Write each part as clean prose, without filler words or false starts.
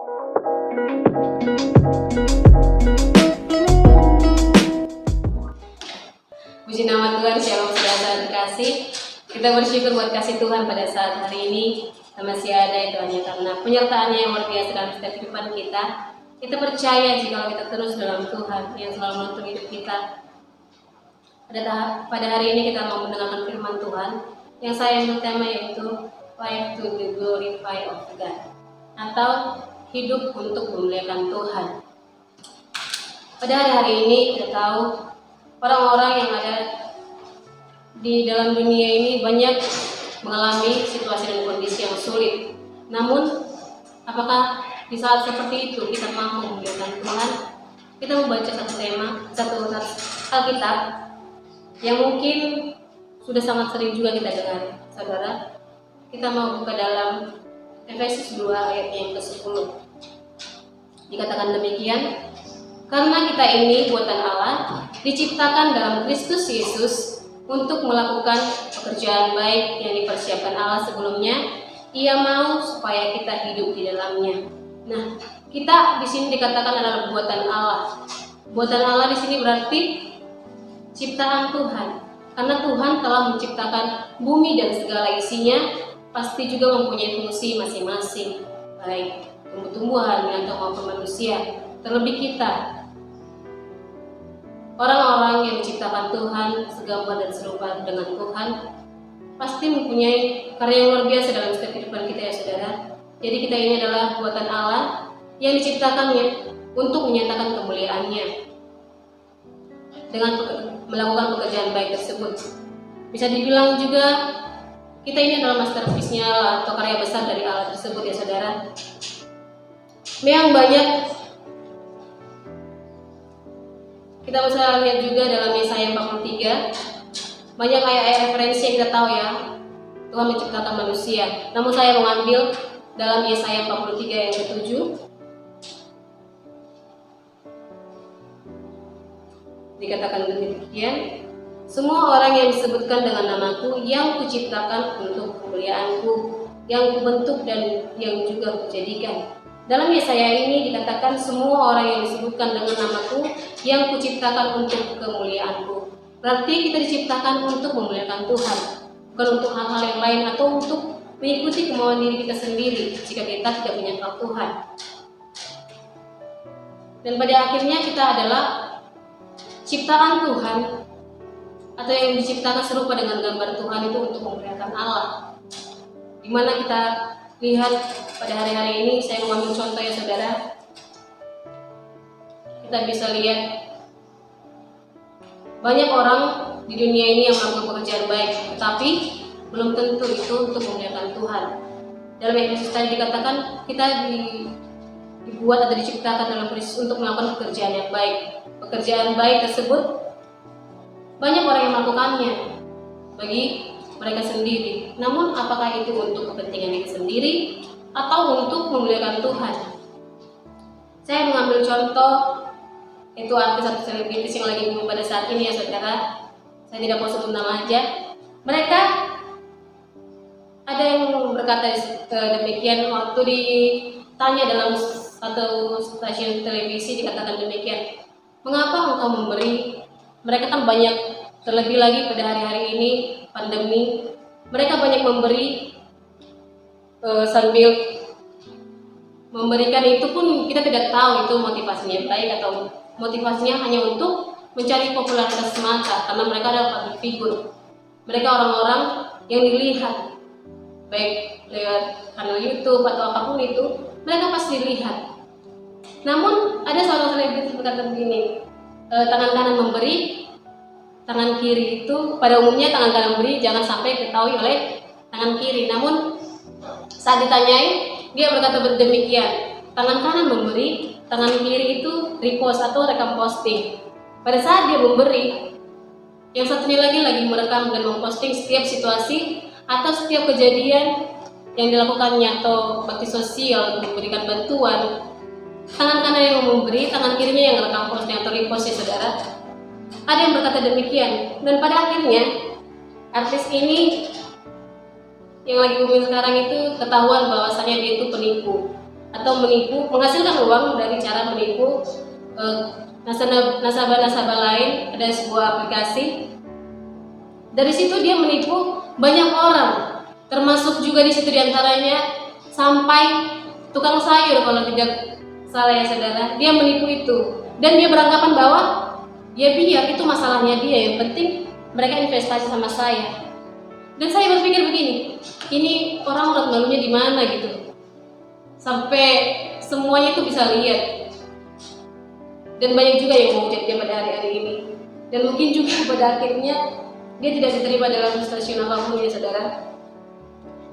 Puji nama Tuhan, shalom saudara terkasih. Kita bersyukur buat kasih Tuhan pada saat hari ini masih ada itu hanya karena penyertaannya yang luar biasa dalam setiap kehidupan kita. Kita percaya jika kita terus dalam Tuhan yang selalu menuntun hidup kita. Pada hari ini kita mau mendengarkan firman Tuhan yang saya ambil tema yaitu Life to the Glorify of God, atau hidup untuk memuliakan Tuhan. Pada hari-hari ini kita tahu orang-orang yang ada di dalam dunia ini banyak mengalami situasi dan kondisi yang sulit. Namun, apakah di saat seperti itu kita mampu memuliakan Tuhan? Kita membaca satu Alkitab yang mungkin sudah sangat sering juga kita dengar, saudara. Kita mau buka dalam Efesus 2 ayat yang ke-10. Dikatakan demikian, karena kita ini buatan Allah, diciptakan dalam Kristus Yesus untuk melakukan pekerjaan baik yang dipersiapkan Allah sebelumnya. Ia mau supaya kita hidup di dalamnya. Nah, kita di sini dikatakan adalah buatan Allah. Buatan Allah di sini berarti ciptaan Tuhan. Karena Tuhan telah menciptakan bumi dan segala isinya, pasti juga mempunyai fungsi masing-masing, baik tumbuh-tumbuhan, binatang maupun manusia. Terlebih kita, orang-orang yang diciptakan Tuhan segambar dan serupa dengan Tuhan, pasti mempunyai karya yang luar biasa dalam setiap kehidupan kita ya saudara. Jadi kita ini adalah buatan Allah yang diciptakannya untuk menyatakan kemuliaannya dengan melakukan pekerjaan baik tersebut. Bisa dibilang juga kita ini adalah masterpiece-nya atau karya besar dari Allah tersebut ya saudara. Memang banyak kita bisa lihat juga dalam Yesaya 43, banyak ayat-ayat referensi yang kita tahu ya, Tuhan menciptakan manusia. Namun saya mengambil dalam Yesaya 43 yang ke-7. Dikatakan demikian, semua orang yang disebutkan dengan namaku, yang kuciptakan untuk kemuliaanku, yang kubentuk dan yang juga kujadikan. Dalam Yesaya ini dikatakan semua orang yang disebutkan dengan namaku, yang kuciptakan untuk kemuliaanku. Berarti kita diciptakan untuk memuliakan Tuhan, bukan untuk hal-hal yang lain atau untuk mengikuti kemauan diri kita sendiri jika kita tidak menyangkal Tuhan. Dan pada akhirnya kita adalah ciptaan Tuhan, atau yang diciptakan serupa dengan gambar Tuhan itu untuk memuliakan Allah. Dimana kita lihat pada hari-hari ini, saya mengambil contoh ya saudara. Kita bisa lihat banyak orang di dunia ini yang melakukan pekerjaan baik, tetapi belum tentu itu untuk memuliakan Tuhan. Dalam Efesus tadi dikatakan kita dibuat atau diciptakan dalam Kristus untuk melakukan pekerjaan yang baik. Pekerjaan baik tersebut banyak orang yang melakukannya bagi mereka sendiri. Namun apakah itu untuk kepentingan diri sendiri atau untuk memuliakan Tuhan? Saya mengambil contoh itu artis atau selebritis yang lagi booming pada saat ini ya saudara. Saya tidak mau sebut nama aja. Mereka ada yang berkata demikian waktu ditanya dalam satu stasiun televisi, dikatakan demikian, mengapa engkau memberi? Mereka kan banyak, terlebih lagi pada hari-hari ini pandemi, mereka banyak memberi sambil memberikan itu pun kita tidak tahu itu motivasinya baik atau motivasinya hanya untuk mencari popularitas semata, karena mereka adalah public figure. Mereka orang-orang yang dilihat baik lewat kanal YouTube atau apapun itu, mereka pasti dilihat. Namun ada seorang selebritis berkata begini, tangan kanan memberi, tangan kiri itu pada umumnya tangan kanan memberi jangan sampai diketahui oleh tangan kiri. Namun saat ditanyai, dia berkata demikian, tangan kanan memberi, tangan kiri itu repost atau rekam posting. Pada saat dia memberi, yang satunya lagi merekam dan memposting setiap situasi atau setiap kejadian yang dilakukannya atau bakti sosial untuk memberikan bantuan. Tangan kanan yang memberi, tangan kirinya yang rekam posting atau repost ya saudara. Ada yang berkata demikian, dan pada akhirnya artis ini yang lagi booming sekarang itu ketahuan bahwasanya dia itu penipu. atau menipu, menghasilkan uang dari cara menipu nasabah-nasabah lain. Ada sebuah aplikasi, dari situ dia menipu banyak orang, termasuk juga di situ diantaranya sampai tukang sayur kalau tidak salah ya saudara. Dia menipu itu dan dia beranggapan bahwa ya biar itu masalahnya dia, yang penting mereka investasi sama saya. Dan saya berpikir begini, ini orang urat malunya di mana gitu, sampai semuanya itu bisa lihat. Dan banyak juga yang mau dia pada hari-hari ini, dan mungkin juga pada akhirnya dia tidak diterima dalam stasiun apapun ya saudara.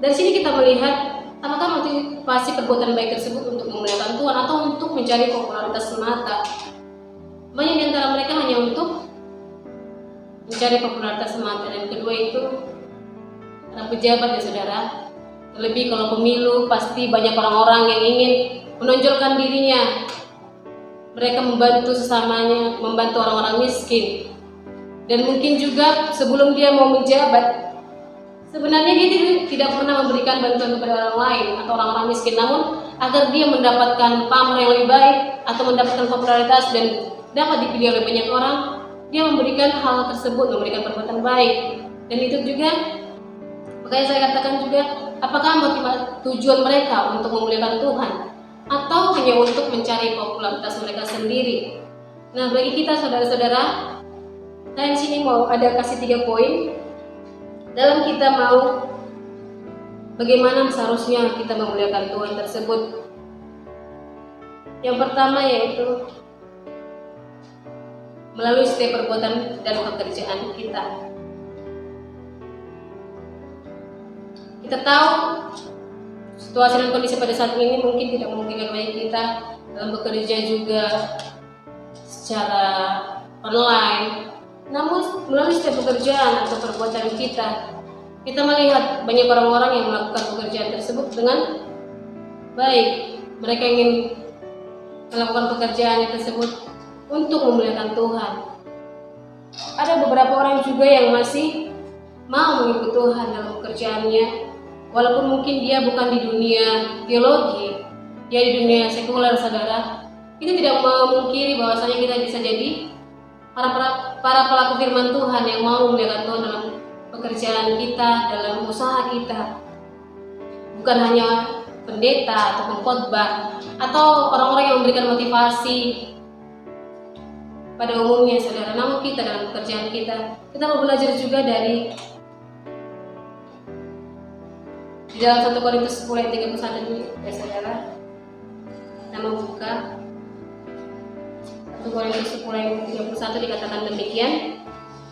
Dari sini kita melihat apakah motivasi perbuatan baik tersebut untuk memuliakan Tuhan atau untuk mencari popularitas semata. Banyak di antara mereka hanya untuk mencari popularitas semata. Dan kedua itu para pejabat ya saudara. Terlebih kalau pemilu, pasti banyak orang-orang yang ingin menonjolkan dirinya. Mereka membantu sesamanya, membantu orang-orang miskin. Dan mungkin juga sebelum dia mau menjabat, sebenarnya dia tidak pernah memberikan bantuan kepada orang lain atau orang-orang miskin, namun agar dia mendapatkan pamor yang lebih baik atau mendapatkan popularitas dan dapat dipilih oleh banyak orang, dia memberikan hal tersebut, memberikan perbuatan baik. Dan itu juga, makanya saya katakan juga, apakah tujuan mereka untuk memuliakan Tuhan atau hanya untuk mencari popularitas mereka sendiri. Nah, bagi kita saudara-saudara, saya di sini mau ada kasih 3 poin dalam kita mau bagaimana seharusnya kita memuliakan Tuhan tersebut. Yang pertama yaitu melalui setiap perbuatan dan pekerjaan kita. Kita tahu situasi dan kondisi pada saat ini mungkin tidak memungkinkan bagi kita dalam bekerja juga secara online. Namun melalui setiap pekerjaan atau perbuatan kita melihat banyak orang-orang yang melakukan pekerjaan tersebut dengan baik. Mereka ingin melakukan pekerjaan tersebut untuk memuliakan Tuhan. Ada beberapa orang juga yang masih mau mengikut Tuhan dalam pekerjaannya, walaupun mungkin dia bukan di dunia teologi, dia di dunia sekuler saudara. Itu tidak memungkiri bahwasanya kita bisa jadi para pelaku firman Tuhan yang mau memuliakan Tuhan dalam pekerjaan kita, dalam usaha kita. Bukan hanya pendeta atau pengkhotbah atau orang-orang yang memberikan motivasi pada umumnya saudara, namun kita dalam pekerjaan kita mau belajar juga dari di dalam 1 Korintus 10 ayat 31 ini ya saudara. Kita membuka 1 Korintus 10 ayat 31 dikatakan demikian.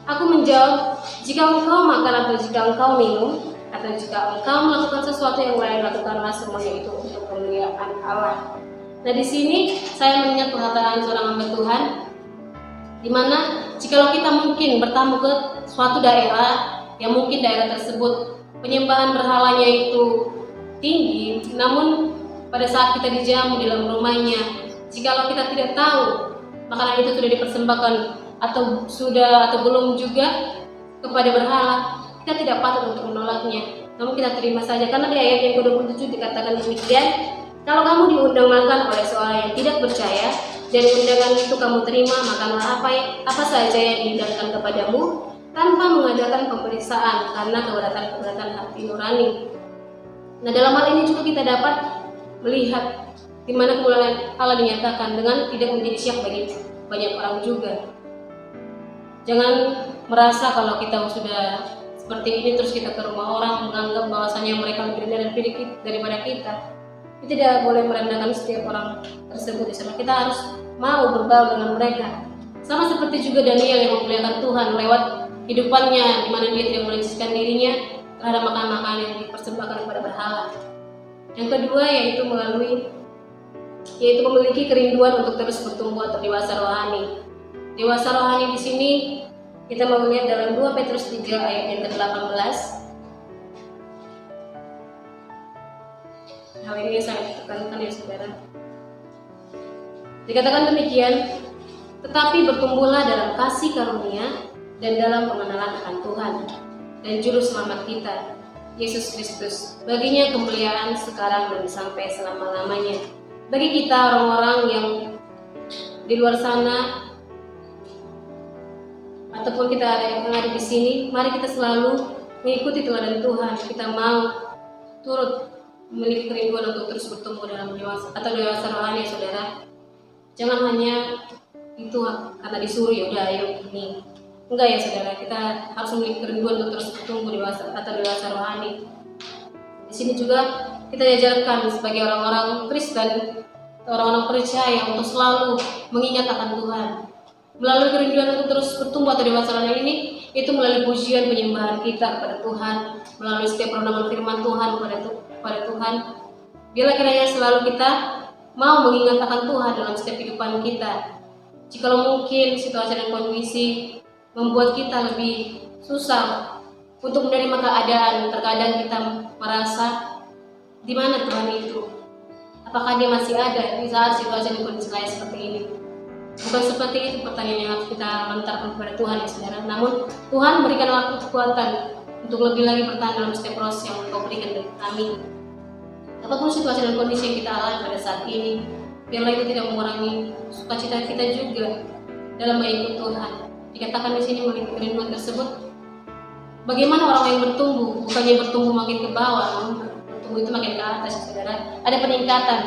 Aku menjawab, jika engkau makan atau jika engkau minum atau jika engkau melakukan sesuatu yang lain, lakukanlah semuanya itu untuk kemuliaan Allah. Nah, di sini saya mengingat perkataan seorang hamba Tuhan, di mana jikalau kita mungkin bertamu ke suatu daerah yang mungkin daerah tersebut penyembahan berhalanya itu tinggi, namun pada saat kita dijamu di dalam rumahnya, jikalau kita tidak tahu makanan itu sudah dipersembahkan atau belum juga kepada berhala, kita tidak patut untuk menolaknya. Namun kita terima saja, karena di ayat yang ke-27 dikatakan demikian, kalau kamu diundang makan oleh seorang yang tidak percaya dan undangan itu kamu terima, makanlah apa saja yang dihidangkan kepadamu tanpa mengadakan pemeriksaan karena keberatan hati nurani. Nah, dalam hal ini juga kita dapat melihat di mana kemuliaan Allah dinyatakan dengan tidak menjadi syiar bagi banyak orang juga. Jangan merasa kalau kita sudah seperti ini terus kita ke rumah orang menganggap bahwasanya mereka lebih rendah daripada kita. Kita tidak boleh merendahkan setiap orang tersebut. Kita harus mau berbaur dengan mereka. Sama seperti juga Daniel yang memuliakan Tuhan lewat hidupannya, di mana dia tidak menajiskan dirinya terhadap makanan-makanan yang dipersembahkan kepada berhala. Yang kedua yaitu memiliki kerinduan untuk terus bertumbuh atau dewasa rohani. Dewasa rohani di sini kita mau melihat dalam 2 Petrus 3 ayat yang ke-18. Hal ini sangat ditekankan ya saudara. Dikatakan demikian, tetapi bertumbuhlah dalam kasih karunia dan dalam pengenalan akan Tuhan dan juru selamat kita, Yesus Kristus. Baginya kemuliaan sekarang dan sampai selama-lamanya. Bagi kita orang-orang yang di luar sana ataupun kita yang ada di sini, mari kita selalu mengikuti teladan Tuhan. Kita mau turut memiliki kerinduan untuk terus bertumbuh dalam dewasa rohani, saudara. Jangan hanya itu karena disuruh ya udah ayo ini. Enggak ya saudara, kita harus memiliki kerinduan untuk terus bertumbuh dewasa rohani. Di sini juga kita diajarkan sebagai orang-orang Kristen, orang-orang percaya untuk selalu mengingat akan Tuhan. Melalui kerinduan untuk terus bertumbuh atau dewasa rohani ini, itu melalui pujian penyembahan kita kepada Tuhan, melalui setiap renungan firman Tuhan kepada Tuhan. Biarlah kiranya selalu kita mau mengingat akan Tuhan dalam setiap kehidupan kita. Jikalau mungkin situasi dan kondisi membuat kita lebih susah untuk menerima keadaan, terkadang kita merasa di mana Tuhan itu? Apakah Dia masih ada di saat situasi dan kondisi lain seperti ini? Bukan seperti itu pertanyaan yang harus kita lontarkan kepada Tuhan ya saudara. Namun Tuhan berikan waktu kekuatan untuk lebih lagi bertahan dalam setiap proses yang Engkau berikan bagi kami. Apapun situasi dan kondisi yang kita alami pada saat ini, biarlah itu tidak mengurangi sukacita kita juga dalam mengikut Tuhan. Dikatakan di sini memiliki kerinduan tersebut. Bagaimana orang yang bertumbuh, bukannya bertumbuh makin ke bawah, namun bertumbuh itu makin ke atas, saudara. Ada peningkatan.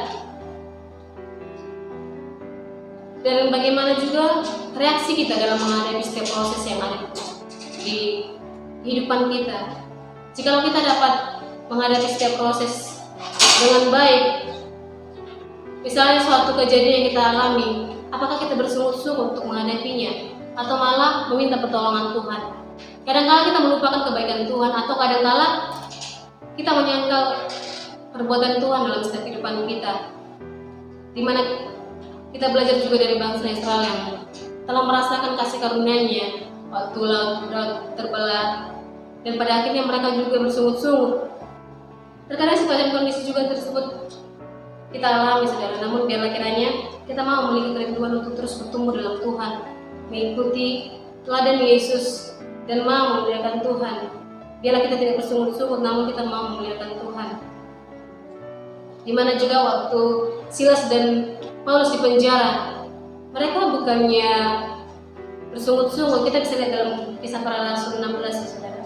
Dan bagaimana juga reaksi kita dalam menghadapi setiap proses yang ada di kehidupan kita. Jikalau kita dapat menghadapi setiap proses dengan baik, misalnya suatu kejadian yang kita alami, apakah kita bersungguh-sungguh untuk menghadapinya atau malah meminta pertolongan Tuhan? Kadang-kala kita melupakan kebaikan Tuhan, atau kadang-kala kita menyangkal perbuatan Tuhan dalam setiap kehidupan kita, di mana kita belajar juga dari bangsa Israel yang telah merasakan kasih karunia-Nya waktu laut terbelah, dan pada akhirnya mereka juga bersungguh-sungguh. Terkadang situasi kondisi juga tersebut kita alami, saudara. Namun biarlah kiranya kita mau memiliki kerinduan untuk terus bertumbuh dalam Tuhan, mengikuti teladan Yesus dan mau memuliakan Tuhan. Biarlah kita tidak bersungguh-sungguh, namun kita mau memuliakan Tuhan. Dimana juga waktu Silas dan Paulus di penjara, mereka bukannya bersungguh-sungguh. Kita bisa lihat dalam Kisah Para Rasul 16, saudara.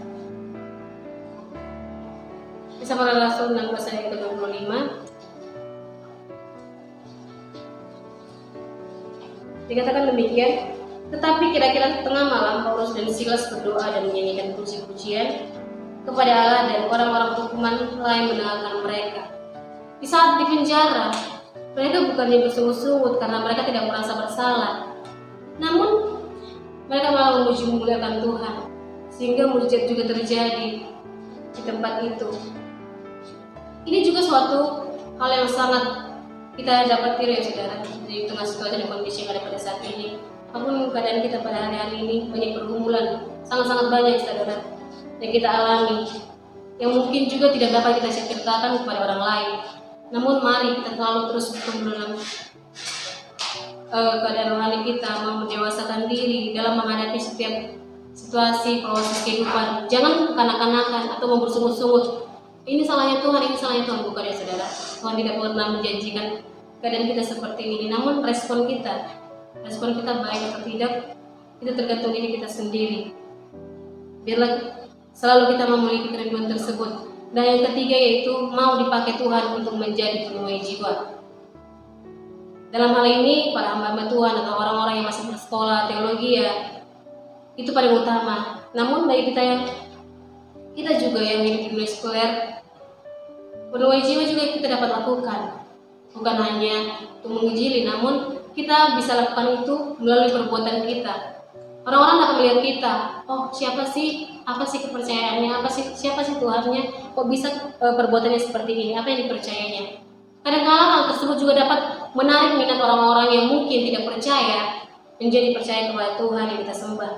Kisah Para Rasul 16 ayat 25. Dikatakan demikian, tetapi kira-kira tengah malam Paulus dan Silas berdoa dan menyanyikan puji-pujian kepada Allah, dan orang-orang hukuman lain mendengarkan mereka. Di saat di penjara, mereka bukannya bersungguh-sungguh karena mereka tidak merasa bersalah, namun mereka malah memuji-memuliakan Tuhan, sehingga mujizat juga terjadi di tempat itu. Ini juga suatu hal yang sangat kita dapat ya saudara, di tengah situasi dan kondisi yang ada pada saat ini. Apapun keadaan kita pada hari-hari ini, banyak pergumulan, sangat-sangat banyak saudara yang kita alami, yang mungkin juga tidak dapat kita ceritakan kepada orang lain. Namun mari kita selalu terus bertumbuh dalam keadaan rohani kita, mau mendewasakan diri dalam menghadapi setiap situasi proses kehidupan. Jangan kanak-kanakan atau mau bersungguh-sungguh, ini salahnya Tuhan, ini salahnya Tuhan. Bukan ya saudara. Tuhan tidak pernah menjanjikan keadaan kita seperti ini. Namun respon kita baik atau tidak, itu tergantung diri kita sendiri. Biarlah selalu kita memiliki kerinduan tersebut. Dan yang ketiga yaitu mau dipakai Tuhan untuk menjadi penuai jiwa. Dalam hal ini para hamba Tuhan atau orang-orang yang masih bersekolah teologi ya, itu paling utama. Namun bagi kita juga yang hidup di dunia sekuler, penuai jiwa juga kita dapat lakukan. Bukan hanya untuk menginjili, namun kita bisa lakukan itu melalui perbuatan kita. Orang-orang dapat melihat kita, oh siapa sih, apa sih kepercayaannya, siapa sih Tuhannya, kok bisa perbuatannya seperti ini, apa yang dipercayanya. Kadang-kadang hal tersebut juga dapat menarik minat orang-orang yang mungkin tidak percaya menjadi percaya kepada Tuhan yang kita sembah.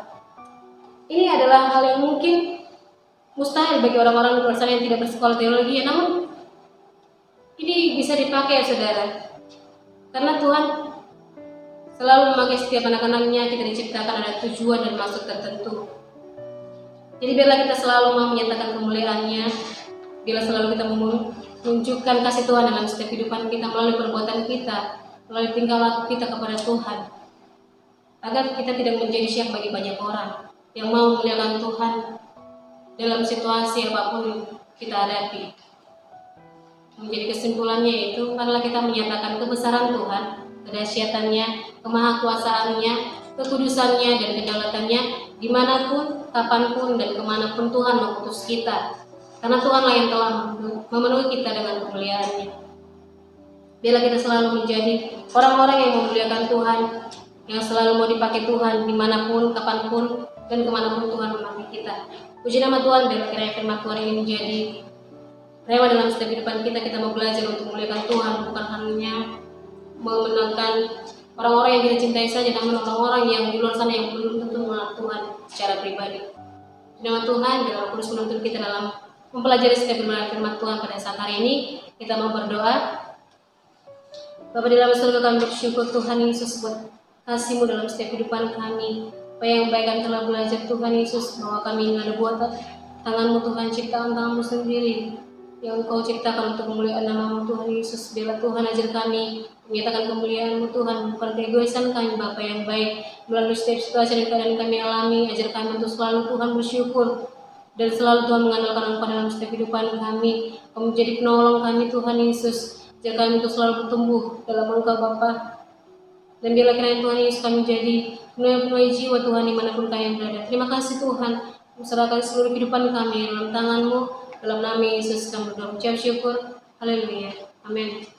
Ini adalah hal yang mungkin mustahil bagi orang-orang di luar sana yang tidak bersekolah teologi, namun ini bisa dipakai saudara, karena Tuhan selalu memakai setiap anak-anaknya. Kita diciptakan ada tujuan dan maksud tertentu. Jadi biarlah kita selalu mau menyatakan kemuliaan-Nya Bila selalu kita menunjukkan kasih Tuhan dalam setiap kehidupan kita, melalui perbuatan kita, melalui tingkah laku kita kepada Tuhan, agar kita tidak menjadi syiar bagi banyak orang yang mau memuliakan Tuhan dalam situasi apapun kita hadapi. Menjadi kesimpulannya itu, marilah kita menyatakan kebesaran Tuhan, kedahsyatannya, kemahakuasaannya, kekudusannya, dan kedaulatannya, dimanapun, kapanpun, dan kemanapun Tuhan mengutus kita. Karena Tuhanlah yang telah memenuhi kita dengan kemuliaannya. Bila kita selalu menjadi orang-orang yang memuliakan Tuhan, yang selalu mau dipakai Tuhan dimanapun, kapanpun, dan kemanapun Tuhan memakai kita. Puji nama Tuhan, dan kiranya firman Tuhan ini menjadi rema dalam setiap kehidupan kita. Kita mau belajar untuk memuliakan Tuhan, bukan hanya memenangkan orang-orang yang kita cintai saja, namun orang-orang yang di luar sana yang belum tentu mengenal Tuhan secara pribadi. Puji nama Tuhan, dan Roh Kudus menuntun kita dalam mempelajari setiap firman Tuhan pada saat hari ini. Kita mau berdoa. Bapa di dalam surga, kami bersyukur Tuhan Yesus buat kasih-Mu dalam setiap kehidupan kami. Apa yang baik kami telah belajar Tuhan Yesus, bahwa kami ini ada buat tangan-Mu Tuhan, ciptaan tangan-Mu sendiri yang Engkau ciptakan untuk kemuliaan nama-Mu Tuhan Yesus. Biarlah Tuhan ajar kami menyatakan kemuliaan-Mu Tuhan, bukan keegoisan kami Bapa yang baik. Melalui setiap situasi dan keadaan kami alami, ajar kami untuk selalu Tuhan bersyukur, dan selalu Tuhan mengandalkan Engkau dalam setiap kehidupan kami. Kau menjadi penolong kami Tuhan Yesus. Ajar kami untuk selalu bertumbuh dalam Engkau Bapa. Dan biarlah kiranya Tuhan Yesus kami menjadi penuh jiwa Tuhan dimanapun kami berada. Terima kasih Tuhan, serahkan seluruh kehidupan kami dalam tangan-Mu. Dalam nama Yesus kami berdoa, ucap syukur. Haleluya. Amin.